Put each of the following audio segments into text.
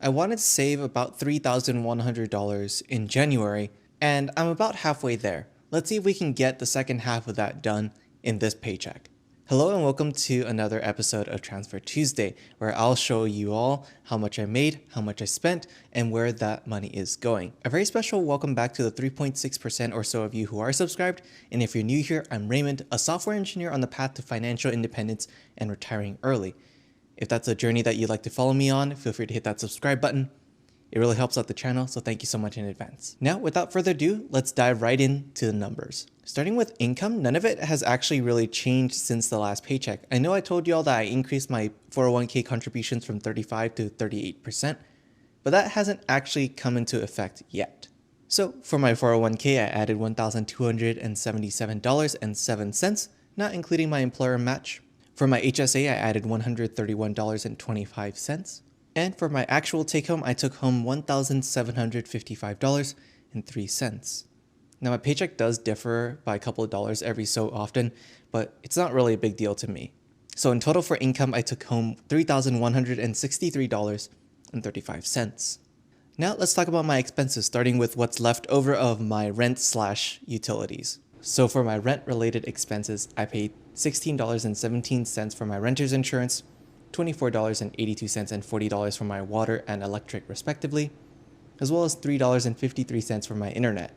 I wanted to save about $3,100 in January, and I'm about halfway there. Let's see if we can get the second half of that done in this paycheck. Hello and welcome to another episode of Transfer Tuesday, where I'll show you all how much I made, how much I spent, and where that money is going. A very special welcome back to the 3.6% or so of you who are subscribed, and if you're new here, I'm Raymond, a software engineer on the path to financial independence and retiring early. If that's a journey that you'd like to follow me on, feel free to hit that subscribe button. It really helps out the channel, so thank you so much in advance. Now, without further ado, let's dive right into the numbers. Starting with income, none of it has actually really changed since the last paycheck. I know I told you all that I increased my 401k contributions from 35 to 38%, but that hasn't actually come into effect yet. So for my 401k, I added $1,277.07, not including my employer match. For my HSA, I added $131.25. And for my actual take-home, I took home $1,755.03. Now, my paycheck does differ by a couple of dollars every so often, but it's not really a big deal to me. So in total for income, I took home $3,163.35. Now, let's talk about my expenses, starting with what's left over of my rent/utilities. So for my rent-related expenses, I paid $16.17 for my renter's insurance, $24.82 and $40 for my water and electric respectively, as well as $3.53 for my internet.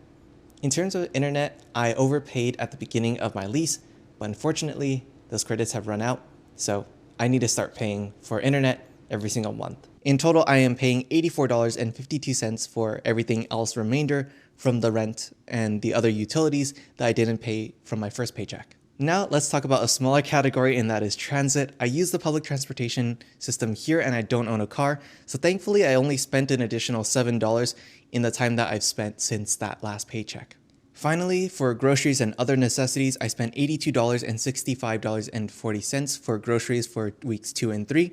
In terms of internet, I overpaid at the beginning of my lease, but unfortunately, those credits have run out, so I need to start paying for internet every single month. In total, I am paying $84.52 for everything else remainder from the rent and the other utilities that I didn't pay from my first paycheck. Now let's talk about a smaller category, and that is transit. I use the public transportation system here and I don't own a car, so thankfully I only spent an additional $7 in the time that I've spent since that last paycheck. Finally, for groceries and other necessities, I spent $82.65.40 for groceries for weeks 2 and 3,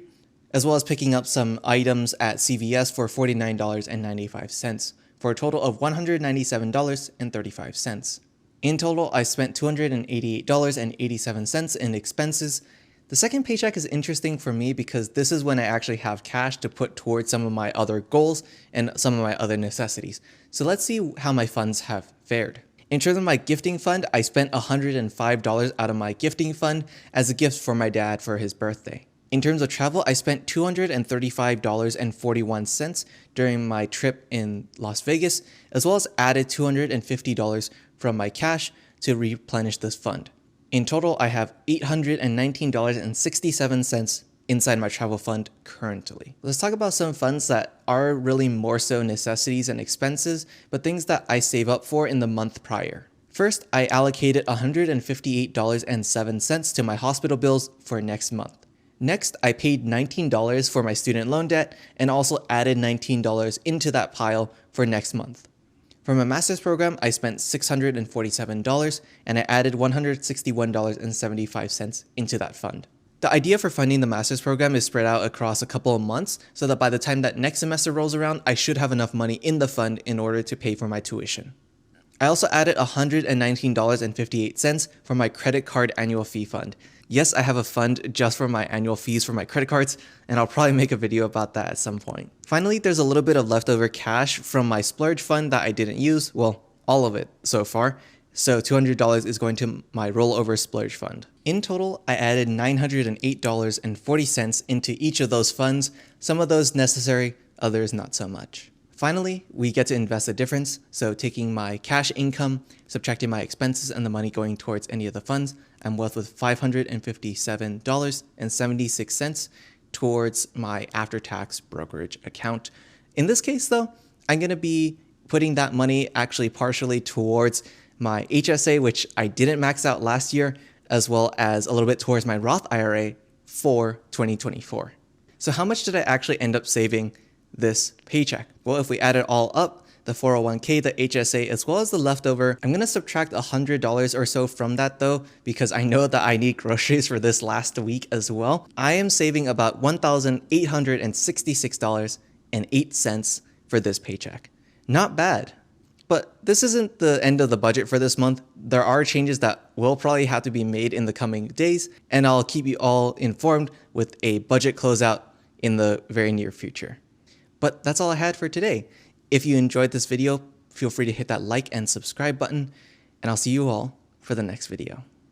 as well as picking up some items at CVS for $49.95, for a total of $197.35. In total, I spent $288.87 in expenses. The second paycheck is interesting for me because this is when I actually have cash to put towards some of my other goals and some of my other necessities. So let's see how my funds have fared. In terms of my gifting fund, I spent $105 out of my gifting fund as a gift for my dad for his birthday. In terms of travel, I spent $235.41 during my trip in Las Vegas, as well as added $250 from my cash to replenish this fund. In total, I have $819.67 inside my travel fund currently. Let's talk about some funds that are really more so necessities and expenses, but things that I save up for in the month prior. First, I allocated $158.07 to my hospital bills for next month. Next, I paid $19 for my student loan debt and also added $19 into that pile for next month. For my master's program, I spent $647 and I added $161.75 into that fund. The idea for funding the master's program is spread out across a couple of months so that by the time that next semester rolls around, I should have enough money in the fund in order to pay for my tuition. I also added $119.58 for my credit card annual fee fund. Yes, I have a fund just for my annual fees for my credit cards, and I'll probably make a video about that at some point. Finally, there's a little bit of leftover cash from my splurge fund that I didn't use, well, all of it so far, so $200 is going to my rollover splurge fund. In total, I added $908.40 into each of those funds, some of those necessary, others not so much. Finally, we get to invest the difference, so taking my cash income, subtracting my expenses and the money going towards any of the funds, I'm left with $557.76 towards my after-tax brokerage account. In this case though, I'm going to be putting that money actually partially towards my HSA, which I didn't max out last year, as well as a little bit towards my Roth IRA for 2024. So how much did I actually end up saving this paycheck? Well, if we add it all up, the 401k, the HSA, as well as the leftover, I'm going to subtract $100 or so from that though, because I know that I need groceries for this last week as well. I am saving about $1,866.08 for this paycheck. Not bad. But this isn't the end of the budget for this month. There are changes that will probably have to be made in the coming days, and I'll keep you all informed with a budget closeout in the very near future. But that's all I had for today. If you enjoyed this video, feel free to hit that like and subscribe button, and I'll see you all for the next video.